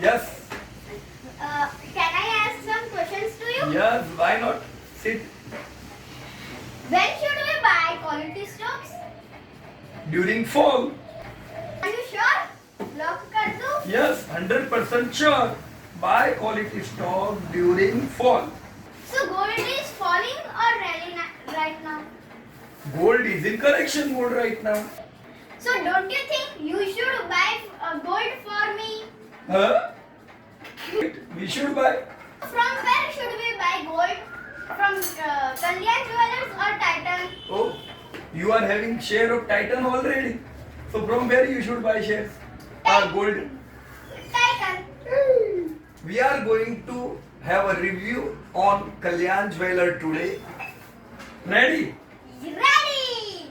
Yes. Can I ask some questions to you? Yes. Why not? Sit. When should we buy quality stocks? During fall. Are you sure? Lock कर दूं? Yes. 100% sure. Buy quality stock during fall. So gold is falling or rallying right now? Gold is in correction mode right now. So don't you think you should buy gold for me? Huh? We should buy. From where should we buy gold? From Kalyan Jewelers or Titan? Oh, you are having share of Titan already. So from where you should buy shares? Gold. Titan. We are going to have a review on Kalyan Jeweler today. Ready? Ready.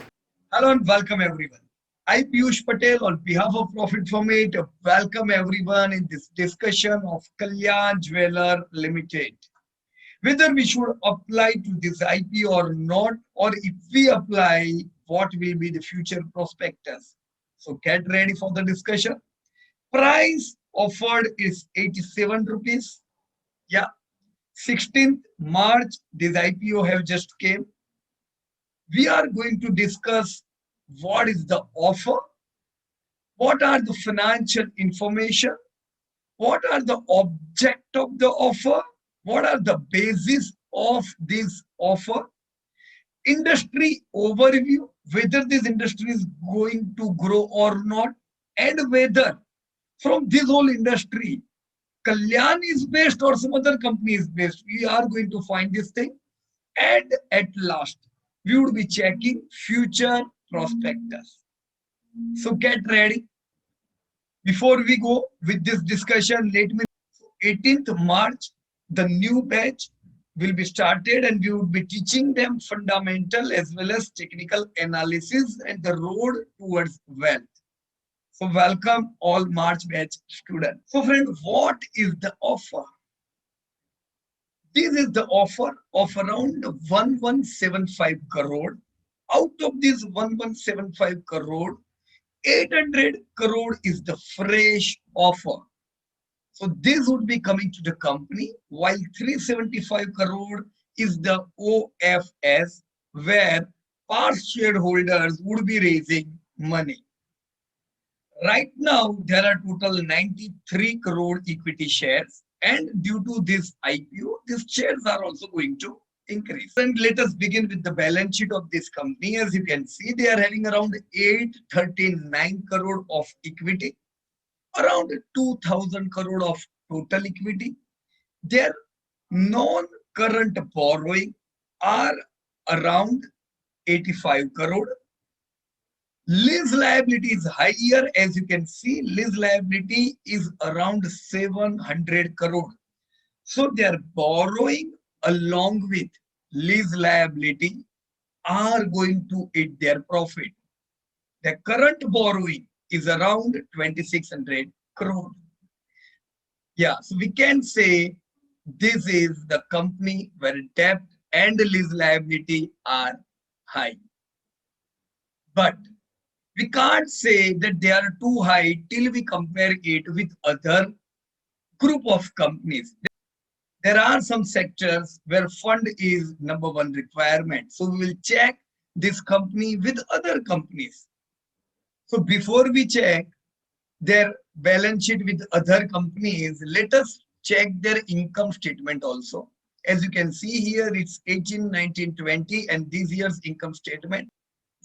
Hello and welcome everyone. I Piyush Patel on behalf of Profit From It. Welcome everyone in this discussion of Kalyan Jeweler Limited. Whether we should apply to this IP or not, or if we apply, what will be the future prospectus? So get ready for the discussion. Price offered is 87 rupees. Yeah, 16th March, this IPO have just came. We are going to discuss what is the offer, what are the financial information, what are the object of the offer, what are the basis of this offer, industry overview, whether this industry is going to grow or not, and whether from this whole industry, Kalyan is based or some other company is based. We are going to find this thing. And at last, we would be checking future prospectus. So get ready. Before we go with this discussion, let me 18th March, the new batch will be started and we will be teaching them fundamental as well as technical analysis and the road towards wealth. So welcome all March batch students. So friend, what is the offer? This is the offer of around 1175 crore. Out of this 1175 crore, 800 crore is the fresh offer. So this would be coming to the company, while 375 crore is the OFS, where past shareholders would be raising money. Right now, there are total 93 crore equity shares, and due to this IPO, these shares are also going to increase. And let us begin with the balance sheet of this company. As you can see, they are having around 839 crore of equity, around 2000 crore of total equity. Their non-current borrowing are around 85 crore. Lease liability is higher. As you can see, lease liability is around 700 crore. So their borrowing along with lease liability are going to eat their profit. The current borrowing is around 2600 crore. Yeah, so we can say this is the company where debt and lease liability are high. But we can't say that they are too high till we compare it with other group of companies. There are some sectors where fund is number one requirement. So we will check this company with other companies. So before we check their balance sheet with other companies, let us check their income statement also. As you can see here, it's 18, 19, 20, and this year's income statement.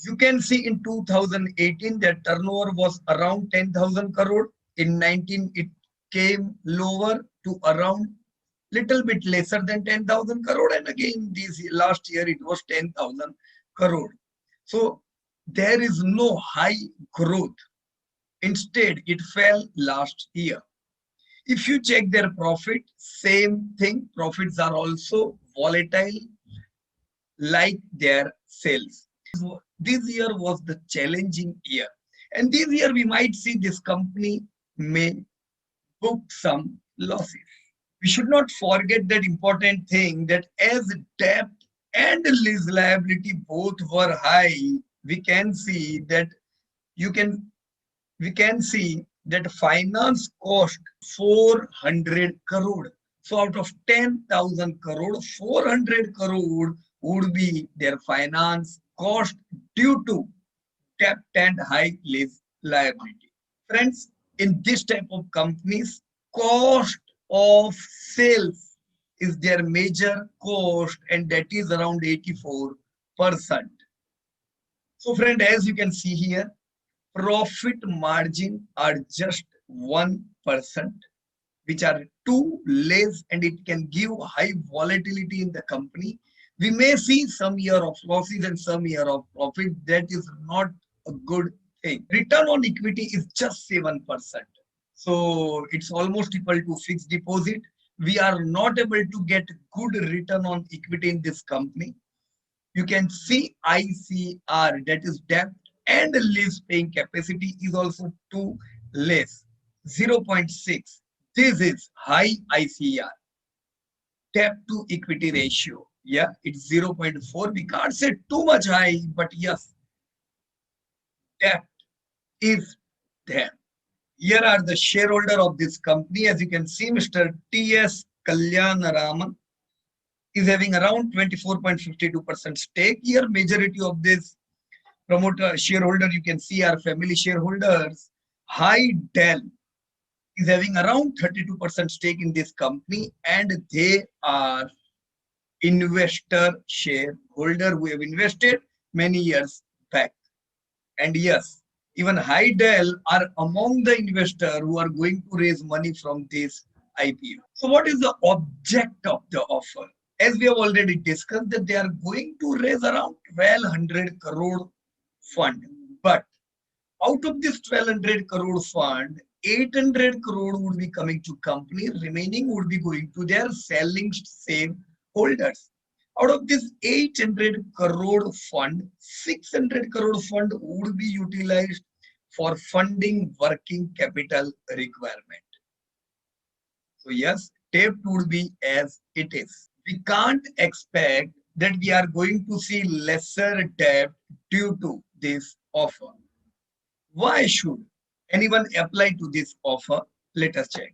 You can see in 2018, their turnover was around 10,000 crore. In 19, it came lower to around little bit lesser than 10,000 crore. And again, this last year, it was 10,000 crore. So there is no high growth. Instead, it fell last year. If you check their profit, same thing. Profits are also volatile like their sales. This year was the challenging year. And this year we might see this company may book some losses. We should not forget that important thing that as debt and lease liability both were high, we can see that we can see that finance cost 400 crore. So out of 10,000 crore, 400 crore would be their finance cost due to debt and high lease liability. Friends, in this type of companies, cost of sales is their major cost, and that is around 84%. So friend, as you can see here, profit margin are just 1%, which are too less, and it can give high volatility in the company. We may see some year of losses and some year of profit. That is not a good thing. Return on equity is just 7%. So it's almost equal to fixed deposit. We are not able to get good return on equity in this company. You can see ICR, that is debt and lease paying capacity, is also too less, 0.6. This is high ICR, debt to equity ratio. Yeah, it's 0.4. We can't say too much high, but yes, debt is there. Here are the shareholder of this company. As you can see, Mr. T.S. Kalyanaraman is having around 24.52% stake. Here, majority of this promoter shareholder, you can see, are family shareholders. High Dell is having around 32% stake in this company, and they are investor shareholder who have invested many years back. And yes, even High Dell are among the investor who are going to raise money from this IPO. So what is the object of the offer? As we have already discussed, that they are going to raise around 1200 crore fund. But out of this 1200 crore fund, 800 crore would be coming to company, remaining would be going to their selling same holders. Out of this 800 crore fund, 600 crore fund would be utilized for funding working capital requirement. So yes, debt would be as it is. We can't expect that we are going to see lesser debt due to this offer. Why should anyone apply to this offer? Let us check.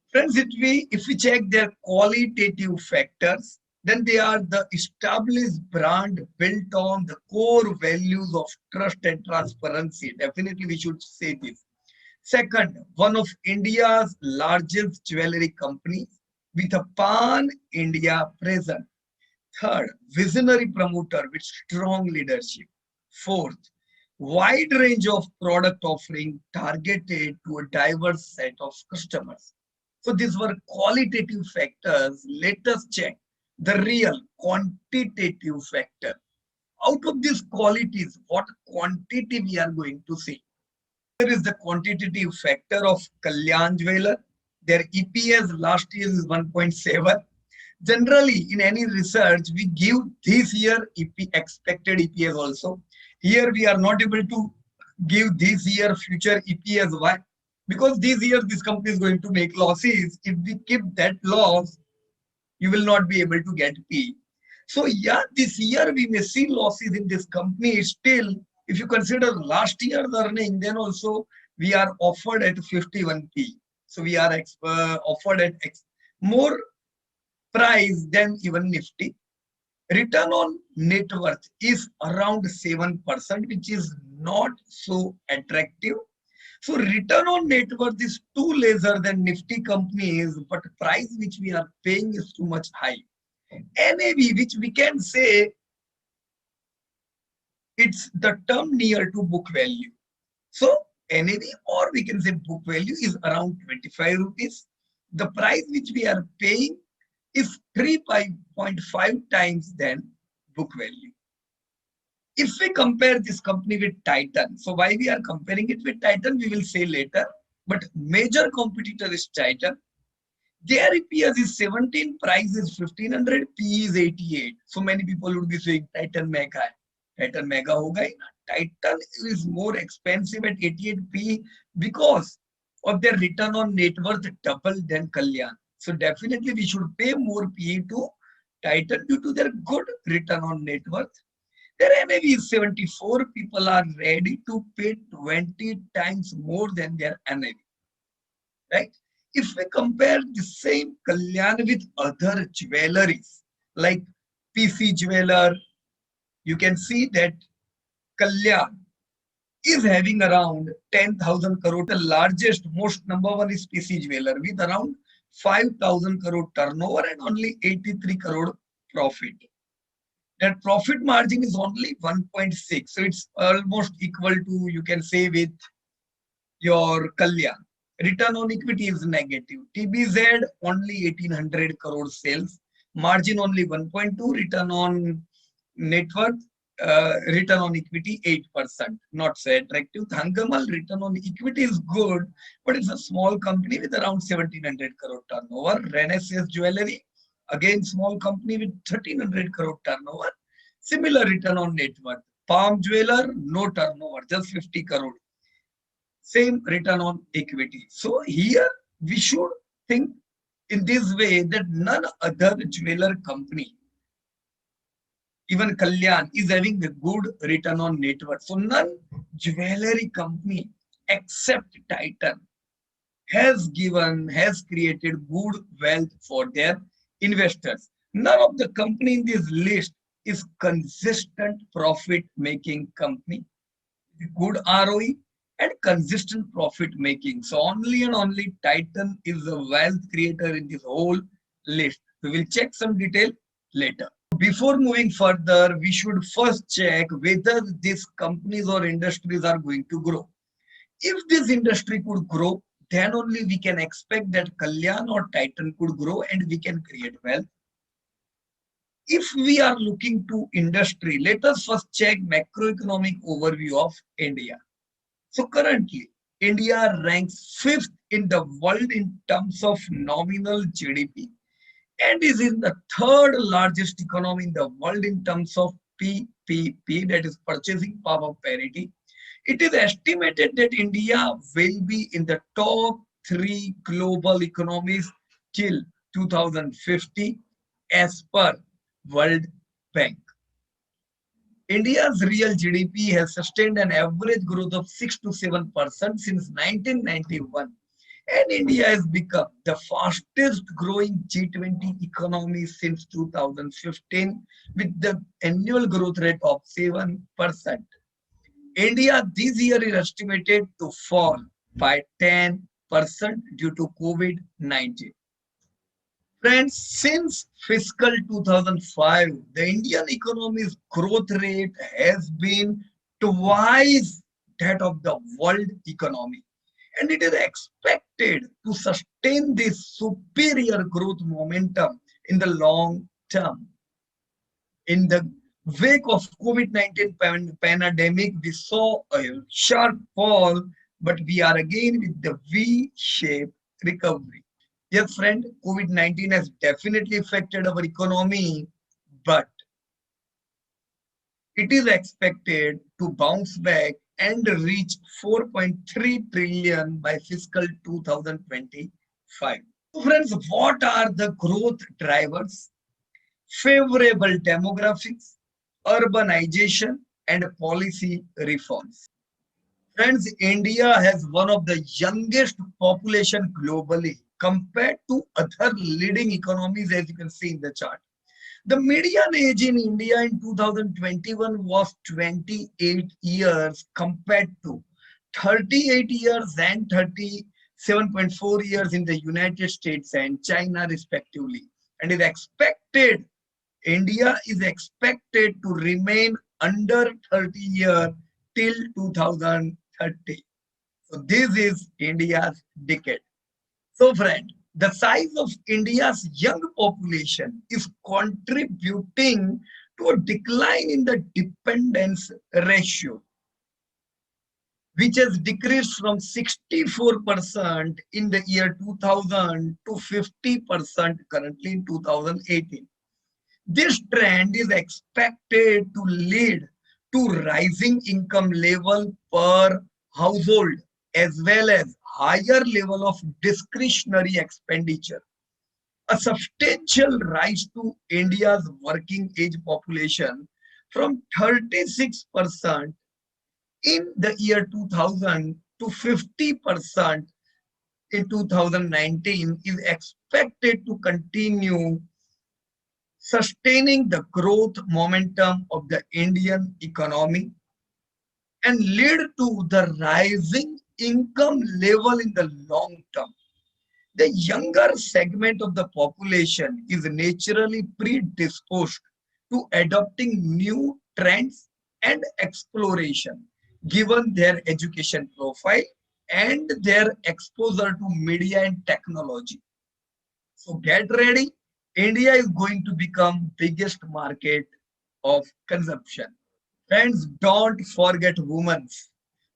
Friends, if we check their qualitative factors, then they are the established brand built on the core values of trust and transparency. Definitely, we should say this. Second, one of India's largest jewelry companies with a pan-India presence. Third, visionary promoter with strong leadership. Fourth, wide range of product offering targeted to a diverse set of customers. So these were qualitative factors. Let us check the real quantitative factor. Out of these qualities, what quantity we are going to see? Here is the quantitative factor of Kalyan Jeweler. Their EPS last year is 1.7. Generally, in any research, we give this year expected EPS also. Here, we are not able to give this year future EPS. Why? Because this year, this company is going to make losses. If we keep that loss, you will not be able to get P. So, yeah, this year we may see losses in this company. Still, if you consider last year's earning, then also we are offered at 51p. So we are offered at more price than even Nifty. Return on net worth is around 7%, which is not so attractive. So return on net worth is too lesser than Nifty companies, but price which we are paying is too much high. NAV, which we can say it's the term near to book value. So NAV, or we can say book value, is around 25 rupees. The price which we are paying is 3.5 times than book value. If we compare this company with Titan, so why we are comparing it with Titan, we will say later, but major competitor is Titan. Their EPS is 17, price is 1500, P is 88. So many people would be saying Titan mega hai. Titan mega hoga hi na. Titan is more expensive at 88p because of their return on net worth double than Kalyan. So definitely we should pay more PE to Titan due to their good return on net worth. Their NAV is 74. People are ready to pay 20 times more than their NAV, right? If we compare the same Kalyan with other jewelries like PC Jeweler, you can see that Kalyan is having around 10,000 crore. The largest, most number one is PC Jeweler with around 5,000 crore turnover and only 83 crore profit. That profit margin is only 1.6. So it's almost equal to, you can say, with your Kalyan. Return on equity is negative. TBZ only 1800 crore sales. Margin only 1.2. Return on net worth, return on equity 8%. Not so attractive. Thangamal return on equity is good, but it's a small company with around 1700 crore turnover. Renaissance Jewelry, again small company with 1300 crore turnover. Similar return on net worth. Palm Jeweler, no turnover, just 50 crore. Same return on equity. So here we should think in this way that none other jeweler company, even Kalyan, is having a good return on net worth. So none jewelry company except Titan has created good wealth for their investors. None of the company in this list is consistent profit making company, good ROE and consistent profit making. So only and only Titan is a wealth creator in this whole list. We will check some detail later. Before moving further, we should first check whether these companies or industries are going to grow. If this industry could grow, then only we can expect that Kalyan or Titan could grow and we can create wealth. If we are looking to industry, let us first check macroeconomic overview of India. So currently, India ranks 5th in the world in terms of nominal GDP and is in the 3rd largest economy in the world in terms of PPP, that is purchasing power parity. It is estimated that India will be in the top 3 global economies till 2050 as per World Bank. India's real GDP has sustained an average growth of 6 to 7% since 1991, and India has become the fastest growing G20 economy since 2015 with the annual growth rate of 7%. India this year is estimated to fall by 10% due to COVID-19. Friends, since fiscal 2005, the Indian economy's growth rate has been twice that of the world economy. And it is expected to sustain this superior growth momentum in the long term. In the wake of COVID-19 pandemic, we saw a sharp fall, but we are again with the V-shaped recovery. Yes, friend, COVID-19 has definitely affected our economy, but it is expected to bounce back and reach 4.3 trillion by fiscal 2025. So friends, what are the growth drivers? Favorable demographics, urbanization, and policy reforms. Friends, India has one of the youngest population globally compared to other leading economies, as you can see in the chart. The median age in India in 2021 was 28 years compared to 38 years and 37.4 years in the United States and China respectively. And is expected, India is expected to remain under 30 years till 2030. So this is India's decade. So friend, the size of India's young population is contributing to a decline in the dependence ratio, which has decreased from 64% in the year 2000 to 50% currently in 2018. This trend is expected to lead to rising income level per household as well as higher level of discretionary expenditure. A substantial rise to India's working age population from 36% in the year 2000 to 50% in 2019 is expected to continue sustaining the growth momentum of the Indian economy and lead to the rising income level in the long term. The younger segment of the population is naturally predisposed to adopting new trends and exploration, given their education profile and their exposure to media and technology. So get ready. India is going to become biggest market of consumption. Friends, don't forget women.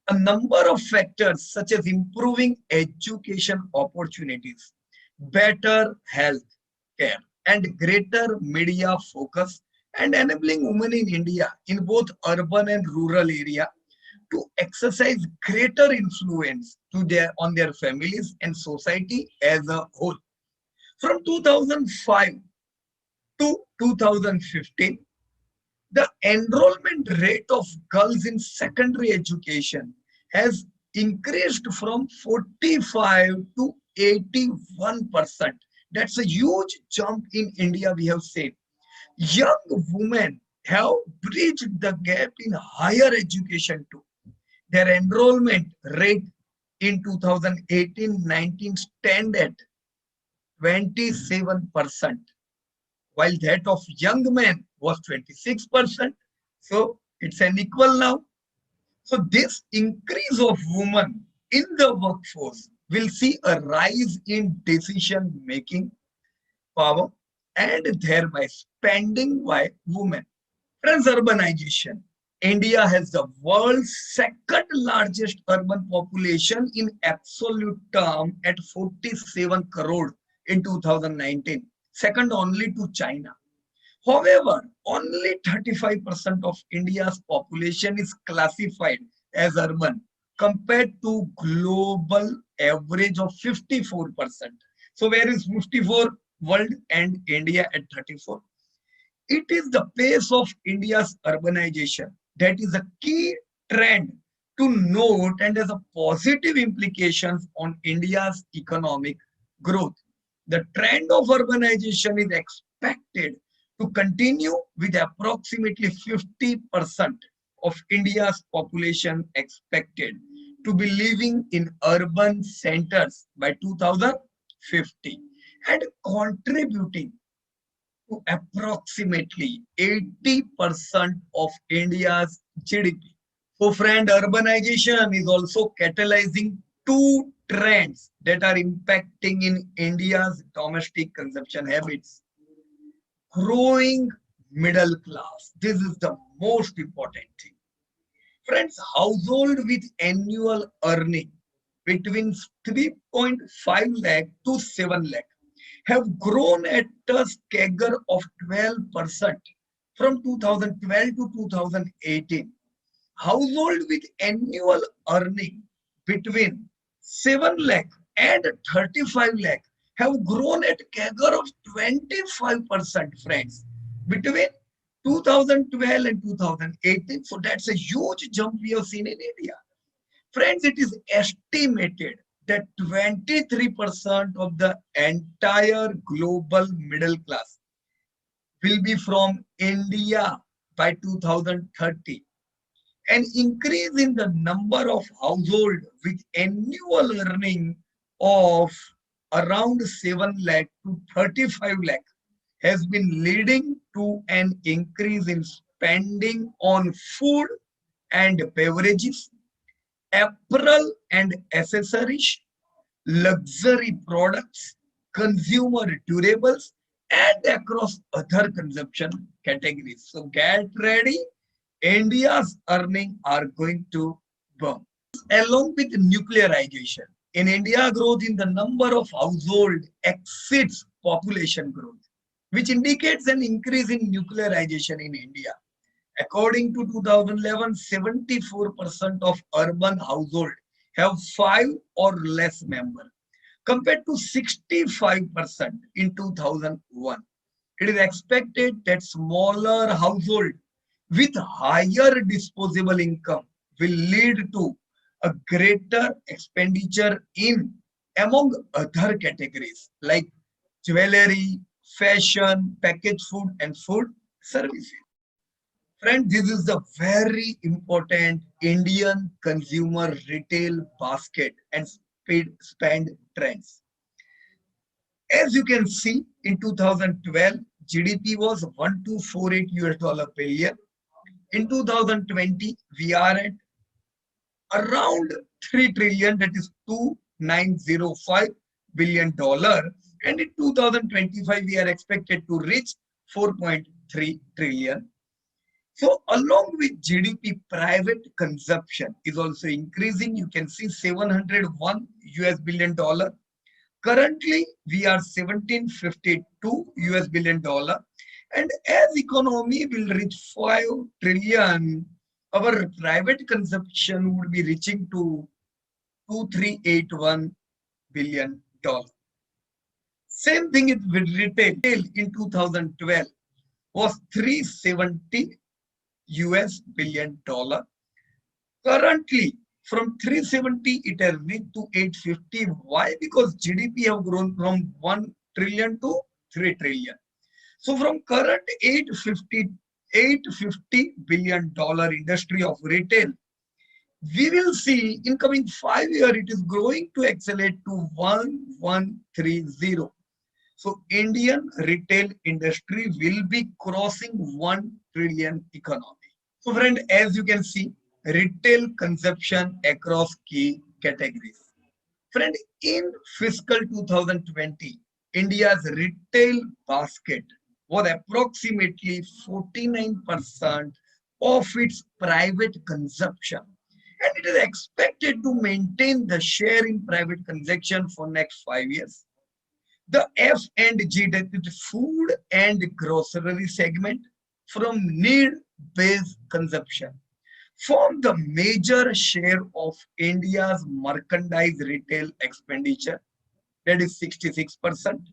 A number of factors such as improving education opportunities, better health care, and greater media focus and enabling women in India in both urban and rural area to exercise greater influence to on their families and society as a whole. From 2005 to 2015, the enrollment rate of girls in secondary education has increased from 45 to 81%. That's a huge jump in India, we have seen. Young women have bridged the gap in higher education too. Their enrollment rate in 2018-19 stand at 27%, while that of young men was 26%. So it's an equal now. So this increase of women in the workforce will see a rise in decision making power and thereby spending by women. Friends, urbanization. India has the world's second largest urban population in absolute term at 47 crore in 2019, second only to China. However, only 35% of India's population is classified as urban compared to global average of 54%. So where is 54 world and India at 34? It is the pace of India's urbanization that is a key trend to note and has a positive implications on India's economic growth. The trend of urbanization is expected to continue with approximately 50% of India's population expected to be living in urban centers by 2050 and contributing to approximately 80% of India's GDP. So, friend, urbanization is also catalyzing two trends that are impacting in India's domestic consumption habits. Growing middle class. This is the most important thing. Friends, household with annual earning between 3.5 lakh to 7 lakh have grown at a CAGR of 12% from 2012 to 2018. Household with annual earning between 7 lakh and 35 lakh have grown at CAGR of 25%, friends, between 2012 and 2018. So that's a huge jump we have seen in India. Friends, it is estimated that 23% of the entire global middle class will be from India by 2030. An increase in the number of households with annual earning of around 7 lakh to 35 lakh has been leading to an increase in spending on food and beverages, apparel and accessories, luxury products, consumer durables, and across other consumption categories. So get ready. India's earnings are going to boom. Along with nuclearization, in India, growth in the number of households exceeds population growth, which indicates an increase in nuclearization in India. According to 2011, 74% of urban households have five or less members, compared to 65% in 2001. It is expected that smaller households with higher disposable income will lead to a greater expenditure in among other categories like jewelry, fashion, packaged food, and food services. Friend, this is the very important Indian consumer retail basket and spend trends. As you can see, in 2012, GDP was 1248 US dollar per year. In 2020, we are at around 3 trillion, that is 2905 billion dollar, and in 2025 we are expected to reach 4.3 trillion. So along with GDP, private consumption is also increasing. You can see 701 US billion dollar. Currently we are 1752 US billion dollar, and as economy will reach 5 trillion, our private consumption would be reaching to 2381 billion dollar. Same thing with retail. In 2012 was 370 US billion dollar. Currently, from 370 it has reached to 850. Why? Because GDP have grown from 1 trillion to 3 trillion. So from current 850 billion dollar industry of retail, we will see in coming 5 years it is growing to accelerate to 1130. So Indian retail industry will be crossing 1 trillion economy. So friend, as you can see, retail consumption across key categories. Friend, in fiscal 2020, India's retail basket was approximately 49% of its private consumption. And it is expected to maintain the share in private consumption for next 5 years. The F&G, that is food and grocery segment, from need-based consumption, form the major share of India's merchandise retail expenditure, that is 66%,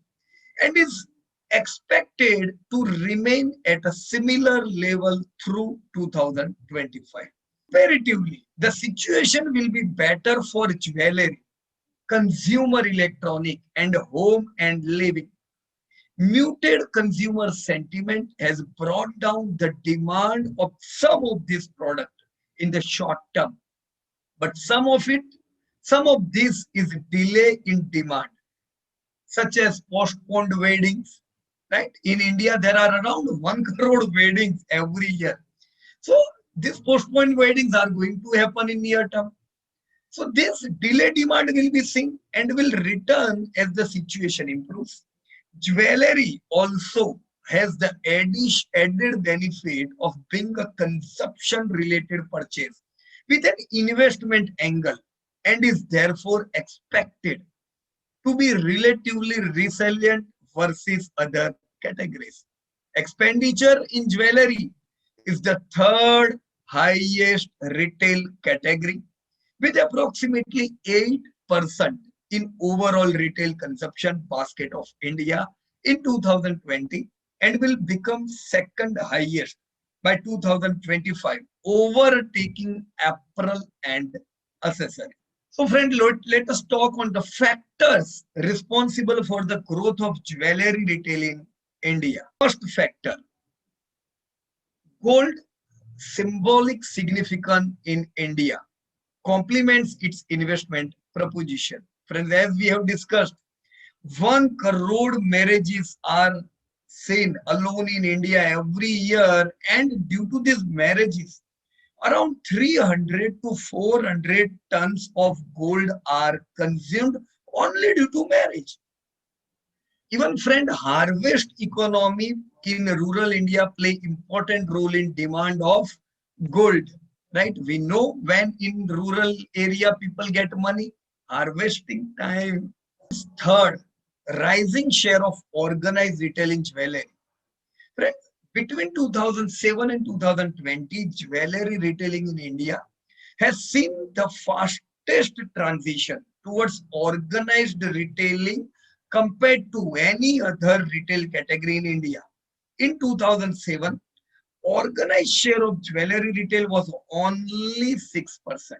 and is expected to remain at a similar level through 2025. Comparatively, the situation will be better for jewelry, consumer electronic, and home and living. Muted consumer sentiment has brought down the demand of some of these products in the short term, but some of this is delay in demand, such as postponed weddings. Right? In India, there are around 1 crore weddings every year. So these postponed weddings are going to happen in near term. So this delay demand will be seen and will return as the situation improves. Jewelry also has the added benefit of being a consumption related purchase with an investment angle, and is therefore expected to be relatively resilient versus other categories. Expenditure in jewelry is the third highest retail category with approximately 8% in overall retail consumption basket of India in 2020, and will become second highest by 2025, overtaking apparel and accessories. So friend, let us talk on the factors responsible for the growth of jewelry retail in India. First factor, gold symbolic significance in India complements its investment proposition. Friends, as we have discussed, 1 crore marriages are seen alone in India every year, and due to these marriages, around 300 to 400 tons of gold are consumed only due to marriage. Even friend, harvest economy in rural India play important role in demand of gold. Right? We know when in rural area people get money, harvesting time. Third, rising share of organized retail in jewelry. Friends, between 2007 and 2020, jewelry retailing in India has seen the fastest transition towards organized retailing compared to any other retail category in India. In 2007, Organized share of jewelry retail was only 6%,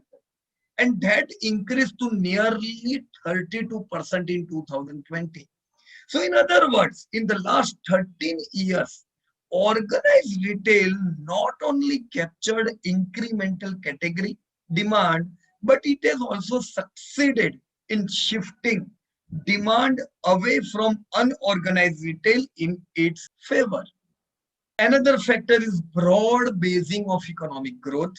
and that increased to nearly 32% in 2020. So, in other words, in the last 13 years, organized retail not only captured incremental category demand, but it has also succeeded in shifting demand away from unorganized retail in its favor. Another factor is broad basing of economic growth.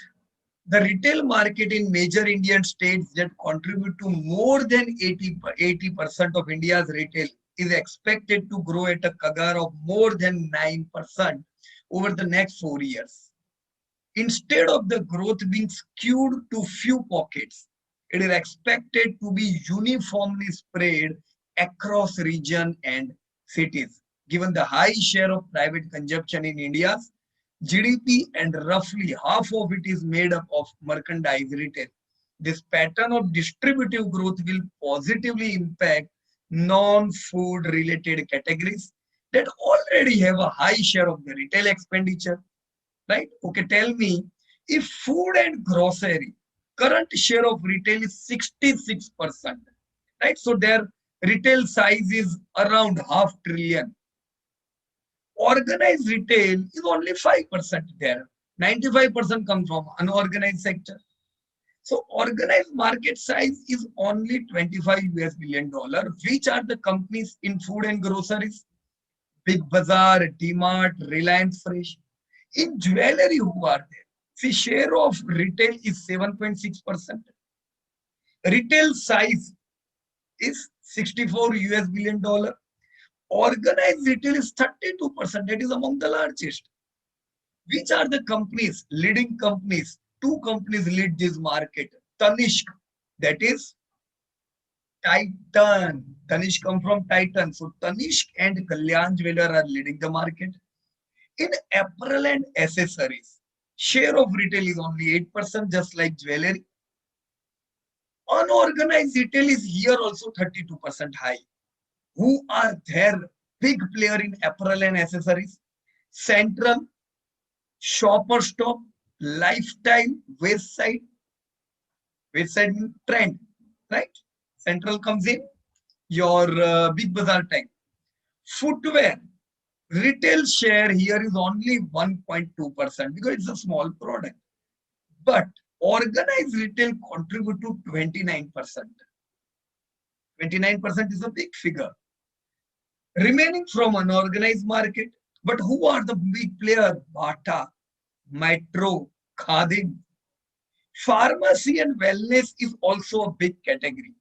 The retail market in major Indian states that contribute to more than 80% of India's retail is expected to grow at a CAGR of more than 9% over the next 4 years. Instead of the growth being skewed to few pockets, it is expected to be uniformly spread across region and cities. Given the high share of private consumption in India's GDP and roughly half of it is made up of merchandise retail, this pattern of distributive growth will positively impact non-food related categories that already have a high share of the retail expenditure, right? Okay, tell me, if food and grocery current share of retail is 66%, right? So their retail size is around half trillion. Organized retail is only 5% there. 95% comes from unorganized sector. So organized market size is only 25 US billion dollar. Which are the companies in food and groceries? Big Bazaar, D-Mart, Reliance Fresh. In jewelry, who are there? See, share of retail is 7.6%. Retail size is 64 US billion dollar. Organized retail is 32%. That is among the largest. Which are the companies, leading companies? Two companies lead this market. Tanishq, that is Titan. Tanishq come from Titan. So Tanishq and Kalyan Jeweler are leading the market. In apparel and accessories, share of retail is only 8%, just like jewelry. Unorganized retail is here also 32% high. Who are there? Big player in apparel and accessories? Central, Shoppers Stop, Lifestyle, Westside Trend, right? Central comes in your Big Bazaar type. Footwear, retail share here is only 1.2% because it's a small product. But organized retail contribute to 29%. 29% is a big figure. Remaining from unorganized market, but who are the big players? Bata, Metro, Khadim. Pharmacy and wellness is also a big category.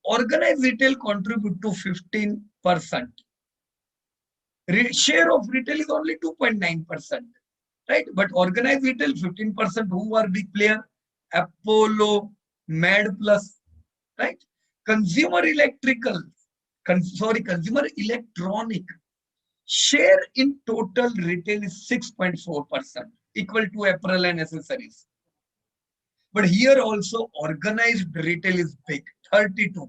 Organized retail contribute to 15%. Share of retail is only 2.9%, right? But organized retail 15%. Who are big player? Apollo, MedPlus, right? Consumer electrical, consumer electronic share in total retail is 6.4%, equal to apparel and accessories. But here also organized retail is big, 32%.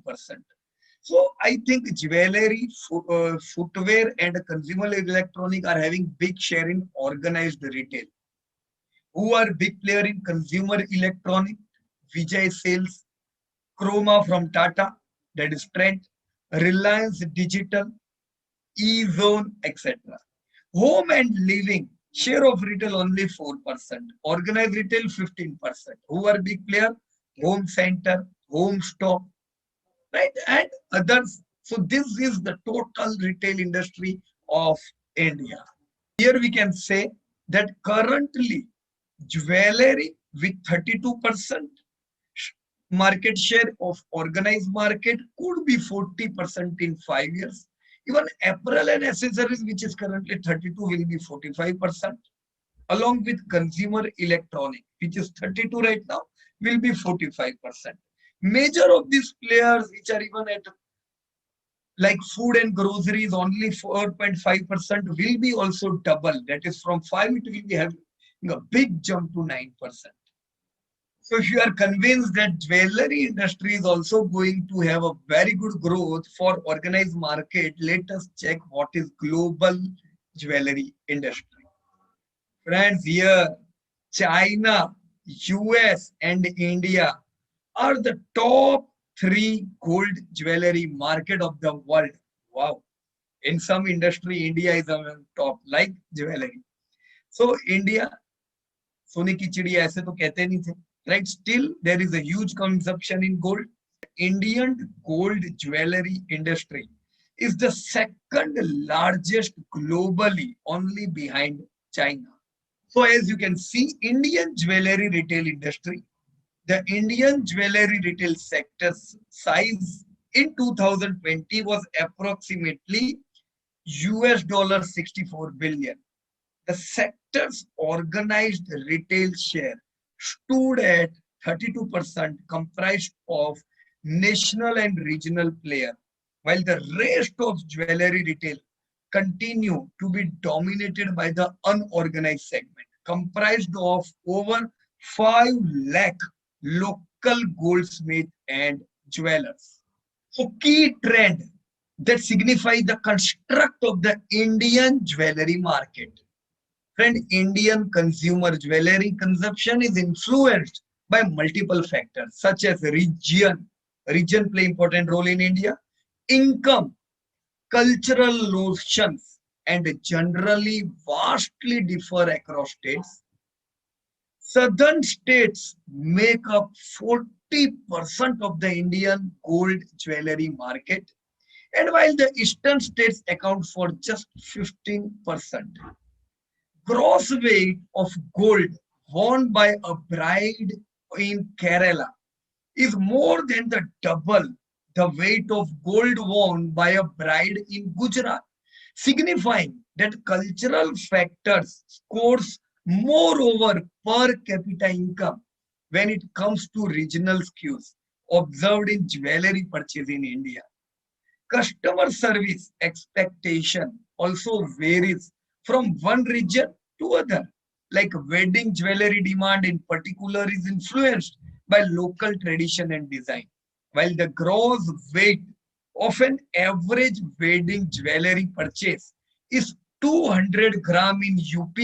So I think jewelry, footwear and consumer electronic are having big share in organized retail. Who are big player in consumer electronic? Vijay Sales, Chroma from Tata, that is Trent, Reliance Digital, E-Zone, etc. Home and living, share of retail only 4%. Organized retail 15%. Who are big player? Home Center, Home Stop, right? And others. So this is the total retail industry of India. Here we can say that currently jewelry with 32% market share of organized market could be 40% in 5 years. Even apparel and accessories, which is currently 32, will be 45%, along with consumer electronic, which is 32 right now, will be 45%. Major of these players, which are even at like food and groceries, only 4.5%, will be also double. That is from 5, it will be having a big jump to 9%. So if you are convinced that jewelry industry is also going to have a very good growth for organized market, let us check what is global jewelry industry. Friends, here China, US, and India are the top three gold jewelry market of the world. Wow. In some industry, India is on top, like jewelry. So India, सोने की चिड़िया ऐसे तो कहते नहीं थे, right? Still, there is a huge consumption in gold. Indian gold jewelry industry is the second largest globally, only behind China. So as you can see, Indian jewelry retail industry, the Indian jewelry retail sector's size in 2020 was approximately US dollar 64 billion. The sector's organized retail share stood at 32%, comprised of national and regional players, while the rest of jewelry retail continue to be dominated by the unorganized segment, comprised of over 5 lakh local goldsmiths and jewelers. So key trend that signify the construct of the Indian jewelry market. Friend, Indian consumer jewelry consumption is influenced by multiple factors such as region play important role in India, income, cultural notions, and generally vastly differ across states. Southern states make up 40% of the Indian gold jewelry market, and while the eastern states account for just 15%. Gross weight of gold worn by a bride in Kerala is more than the double the weight of gold worn by a bride in Gujarat, signifying that cultural factors scores more over per capita income when it comes to regional skews observed in jewelry purchase in India. Customer service expectation also varies from one region to other. Like wedding jewelry demand in particular is influenced by local tradition and design. While the gross weight of an average wedding jewelry purchase is 200 gram in UP,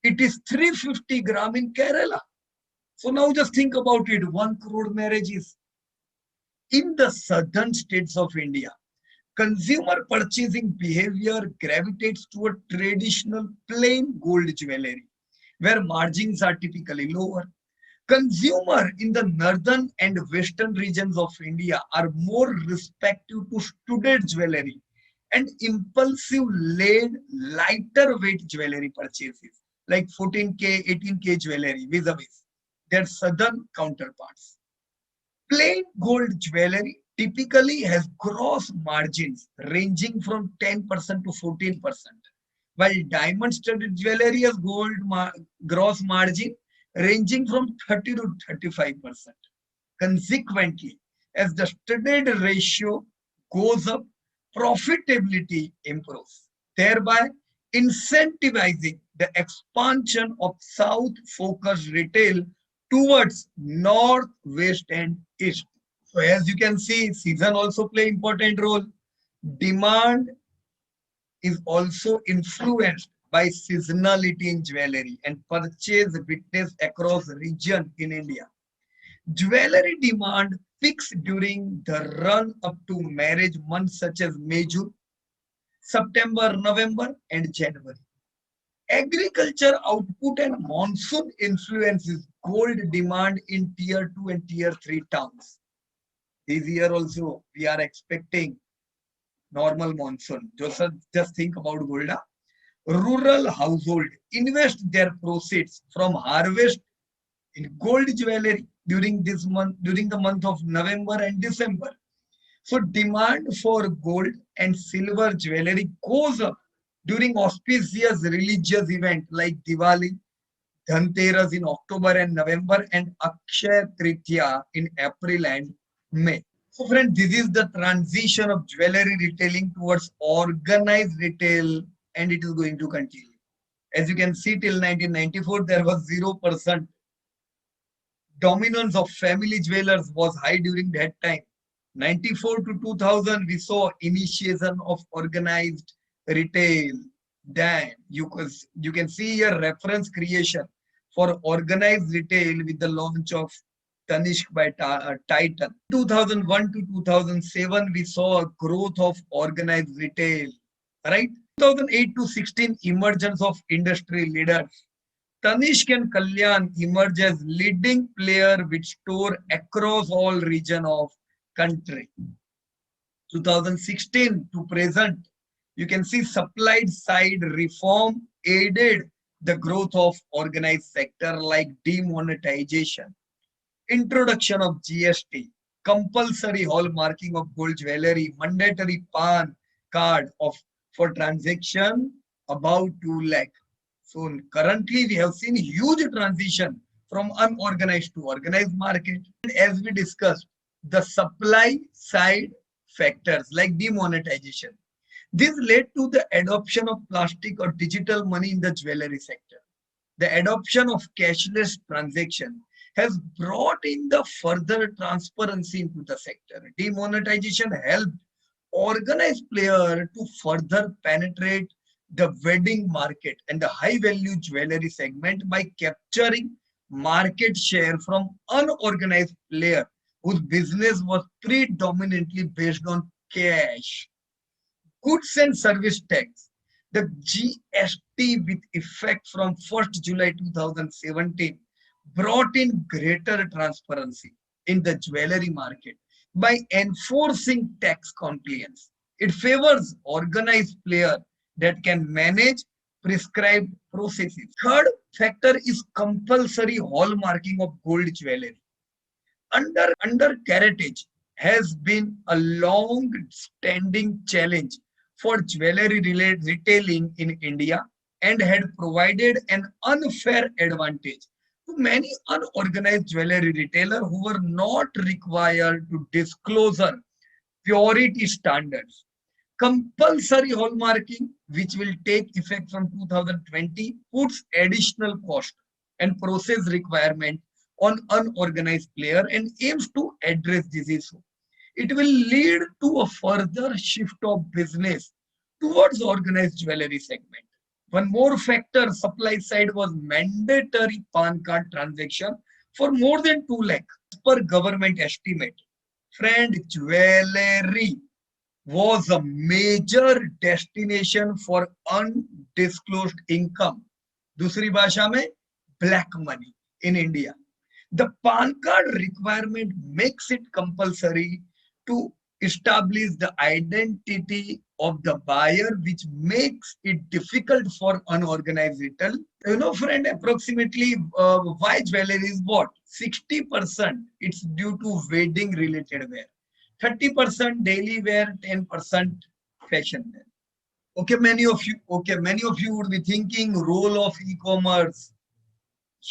it is 350 gram in Kerala. So now just think about it, 1 crore marriages in the southern states of India. Consumer purchasing behavior gravitates toward traditional plain gold jewelry, where margins are typically lower. Consumer in the northern and western regions of India are more receptive to studded jewelry and impulsive laid lighter weight jewelry purchases like 14K, 18K jewelry vis-a-vis their southern counterparts. Plain gold jewelry typically has gross margins ranging from 10% to 14%, while diamond studded jewelry has gross margin ranging from 30 to 35%. Consequently, as the studded ratio goes up, profitability improves, thereby incentivizing the expansion of south-focused retail towards north, west, and east. So as you can see, season also play important role. Demand is also influenced by seasonality in jewelry and purchase witnessed across region in India. Jewelry demand peaks during the run up to marriage months such as May, June, September, November, and January. Agriculture output and monsoon influences gold demand in tier 2 and tier 3 towns. This year also we are expecting normal monsoon. Just think about Golda. Rural household invest their proceeds from harvest in gold jewelry during the month of November and December. So demand for gold and silver jewelry goes up during auspicious religious event like Diwali, Dhanteras in October and November, and Akshaya Tritiya in April and May. So friend, this is the transition of jewelry retailing towards organized retail, and it is going to continue. As you can see, till 1994, there was 0%. Dominance of family jewelers was high during that time. 94 to 2000, we saw initiation of organized retail. Then you can see a reference creation for organized retail with the launch of Tanishq by Titan. 2001 to 2007, we saw a growth of organized retail, right? 2008 to 16, emergence of industry leaders. Tanishq and Kalyan emerge as leading player with store across all region of country. 2016 to present, you can see supply side reform aided the growth of organized sector like demonetization, introduction of GST, compulsory hallmarking of gold jewelry, mandatory PAN card of for transaction about 2 lakh. So currently we have seen huge transition from unorganized to organized market. And as we discussed, the supply side factors like demonetization. This led to the adoption of plastic or digital money in the jewelry sector. The adoption of cashless transaction has brought in the further transparency into the sector. Demonetization helped organized player to further penetrate the wedding market and the high value jewelry segment by capturing market share from unorganized player whose business was predominantly based on cash. Goods and service tax. The GST with effect from 1st July 2017 brought in greater transparency in the jewelry market by enforcing tax compliance. It favors organized player that can manage prescribed processes. Third factor is compulsory hallmarking of gold jewelry. Under caratage has been a long standing challenge for jewelry retailing in India and had provided an unfair advantage to many unorganized jewelry retailers who were not required to disclose purity standards. Compulsory hallmarking, which will take effect from 2020, puts additional cost and process requirement on unorganized player and aims to address this issue. It will lead to a further shift of business towards organized jewelry segment. One more factor, supply side was mandatory PAN card transaction for more than 2 lakh per government estimate. Friend, jewelry was a major destination for undisclosed income. दूसरी भाषा में black money in India. The PAN card requirement makes it compulsory to establish the identity of the buyer, which makes it difficult for unorganized retail. You know, friend, approximately why jewelry is bought? 60% it's due to wedding related wear, 30% daily wear, 10% fashion wear. Many of you would be thinking role of e-commerce.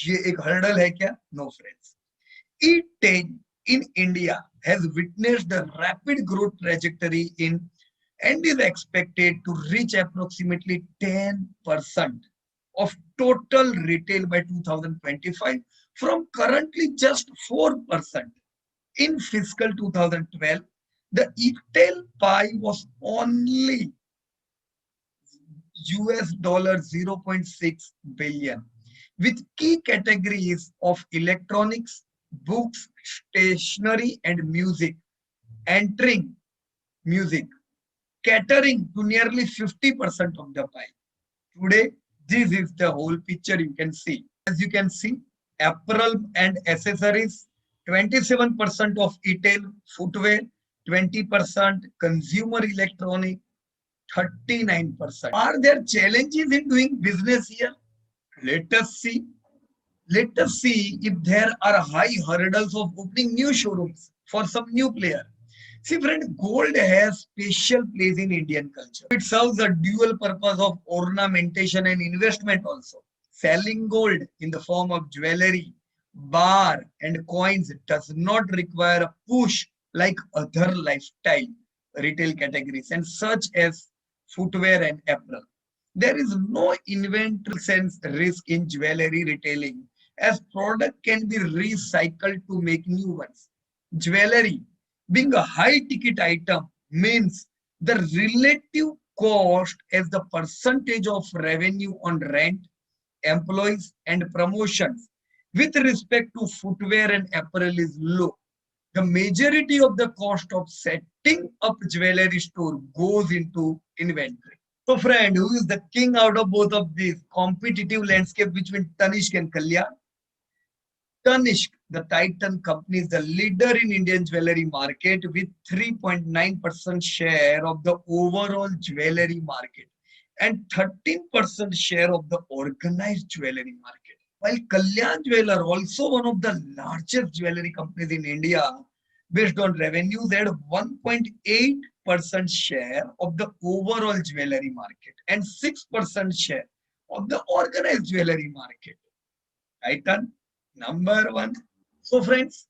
ये एक hurdle है क्या? No, friends. E10 in India has witnessed a rapid growth trajectory in and is expected to reach approximately 10% of total retail by 2025 from currently just 4%. In fiscal 2012, the retail pie was only US dollar 0.6 billion, with key categories of electronics, books, stationery, and music catering to nearly 50% of the pie. Today, this is the whole picture you can see. As you can see, apparel and accessories, 27% of retail, footwear, 20%, consumer electronic, 39%. Are there challenges in doing business here? Let us see. Let us see if there are high hurdles of opening new showrooms for some new player. See, friend, gold has special place in Indian culture. It serves a dual purpose of ornamentation and investment also. Selling gold in the form of jewelry, bar, and coins does not require a push like other lifestyle retail categories and such as footwear and apparel. There is no inventory sense risk in jewelry retailing as product can be recycled to make new ones. Jewelry being a high ticket item means the relative cost as the percentage of revenue on rent, employees, and promotions with respect to footwear and apparel is low. The majority of the cost of setting up jewelry store goes into inventory. So friend, who is the king out of both of these competitive landscape between Tanishq and Kalyan? Tanishq, the Titan company, is the leader in Indian jewelry market with 3.9% share of the overall jewelry market and 13% share of the organized jewelry market. While Kalyan Jeweler, also one of the largest jewelry companies in India, based on revenues, had 1.8% share of the overall jewelry market and 6% share of the organized jewelry market. Titan, number one. So, friends,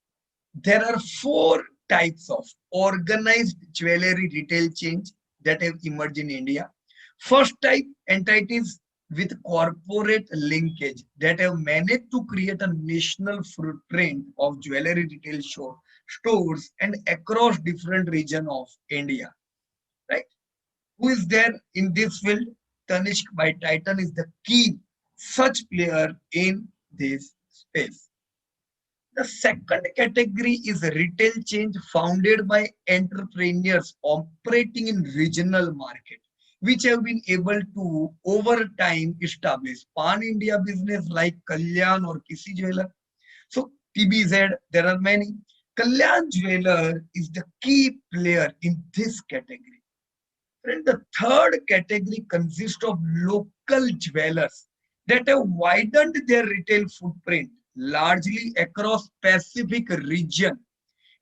there are four types of organized jewelry retail chains that have emerged in India. First type, entities with corporate linkage that have managed to create a national footprint of jewelry retail stores and across different regions of India. Right? Who is there in this field? Tanishq by Titan is the key such player in this space. The second category is retail chain founded by entrepreneurs operating in regional market, which have been able to over time establish pan-India business like Kalyan or Kisi Jeweler. So TBZ, there are many. Kalyan Jeweler is the key player in this category. And the third category consists of local jewelers that have widened their retail footprint largely across Pacific region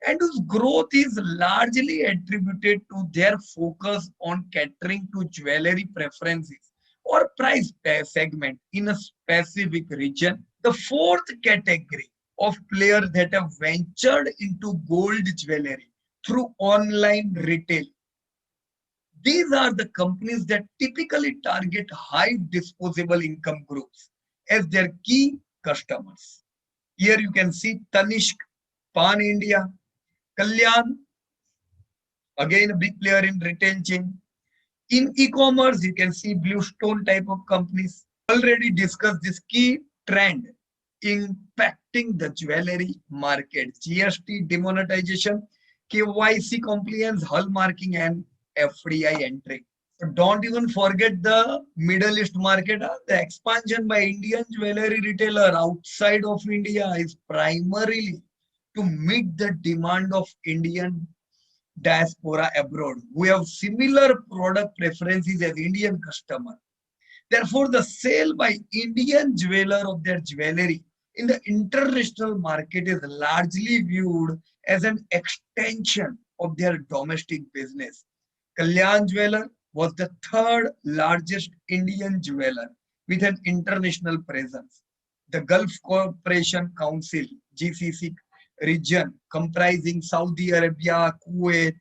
and whose growth is largely attributed to their focus on catering to jewelry preferences or price segment in a specific region. The fourth category of players that have ventured into gold jewelry through online retail. These are the companies that typically target high disposable income groups as their key customers. Here you can see Tanishq, Pan India, Kalyan, again a big player in retail chain. In e-commerce, you can see Bluestone type of companies. Already discussed this key trend impacting the jewelry market. GST demonetization, KYC compliance, hallmarking, and FDI entry. So don't even forget the Middle East market. The expansion by Indian jewelry retailer outside of India is primarily to meet the demand of Indian diaspora abroad who have similar product preferences as Indian customer. Therefore, the sale by Indian jeweler of their jewelry in the international market is largely viewed as an extension of their domestic business. Kalyan Jeweler was the third largest Indian jeweler with an international presence. The Gulf Cooperation Council, GCC region, comprising Saudi Arabia, Kuwait,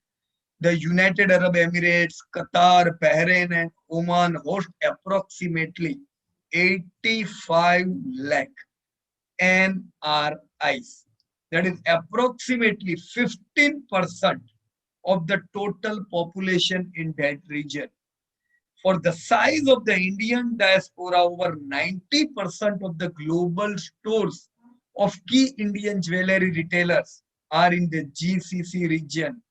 the United Arab Emirates, Qatar, Bahrain, and Oman host approximately 85 lakh NRIs. That is approximately 15% of the total population in that region. For the size of the Indian diaspora, over 90% of the global stores of key Indian jewelry retailers are in the GCC region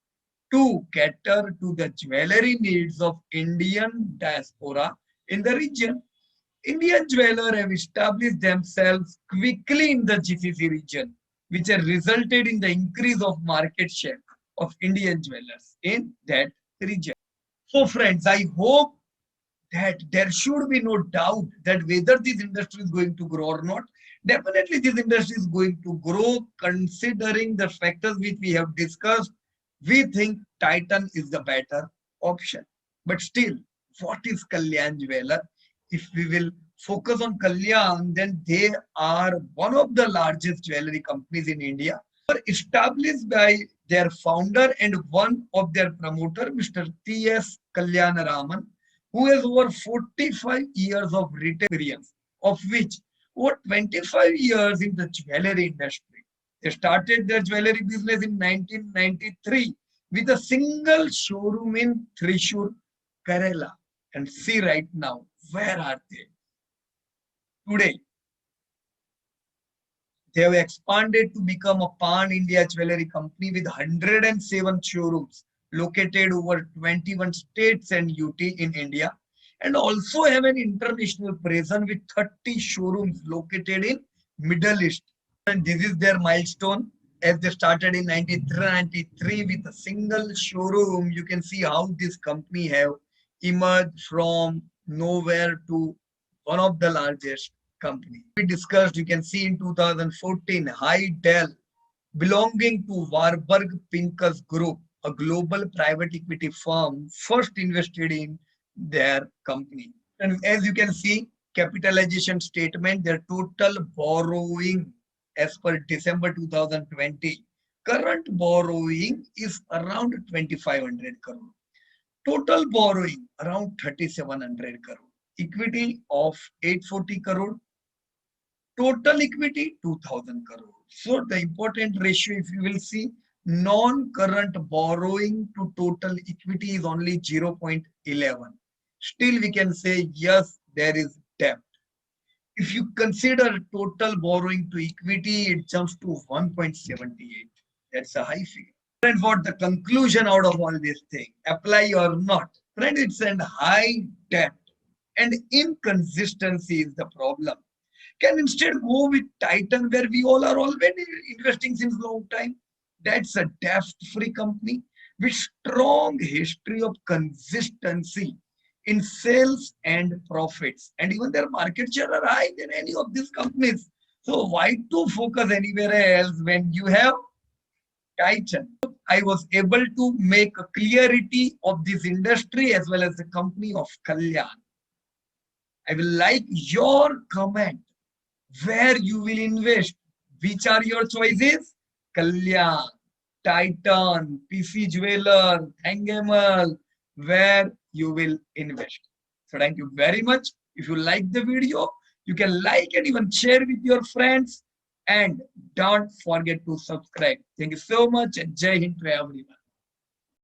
to cater to the jewelry needs of Indian diaspora in the region. Indian jewelers have established themselves quickly in the GCC region, which has resulted in the increase of market share of Indian jewelers in that region. So friends, I hope that there should be no doubt that whether this industry is going to grow or not. Definitely this industry is going to grow considering the factors which we have discussed. We think Titan is the better option. But still, what is Kalyan Jeweler? If we will focus on Kalyan, then they are one of the largest jewelry companies in India, established by their founder and one of their promoter, Mr. T.S. Kalyanaraman, who has over 45 years of retail experience, of which over 25 years in the jewelry industry. They started their jewelry business in 1993 with a single showroom in Thrissur, Kerala. And see right now, where are they? Today, they have expanded to become a pan-India jewelry company with 107 showrooms located over 21 states and UT in India, and also have an international presence with 30 showrooms located in Middle East. And this is their milestone as they started in 93 with a single showroom. You can see how this company have emerged from nowhere to one of the largest company. We discussed, you can see in 2014, Dell, belonging to Warburg Pincus Group, a global private equity firm, first invested in their company. And as you can see, capitalization statement, their total borrowing as per December 2020, current borrowing is around 2,500 crore. Total borrowing around 3,700 crore. Equity of 840 crore. Total equity 2,000 crore. So the important ratio, if you will see, non-current borrowing to total equity is only 0.11. Still we can say yes, there is debt. If you consider total borrowing to equity, it jumps to 1.78. That's a high figure. And what the conclusion out of all this thing? Apply or not? Friend, it's a high debt and inconsistency is the problem. Can instead go with Titan, where we all are already investing since long time. That's a debt-free company with strong history of consistency in sales and profits. And even their market share are high than any of these companies. So why to focus anywhere else when you have Titan? I was able to make a clarity of this industry as well as the company of Kalyan. I will like your comment where you will invest. Which are your choices? Kalyan, Titan, PC Jeweler, Thangamal, where you will invest. So thank you very much. If you like the video, you can like and even share with your friends. And don't forget to subscribe. Thank you so much and Jai Hind to everyone.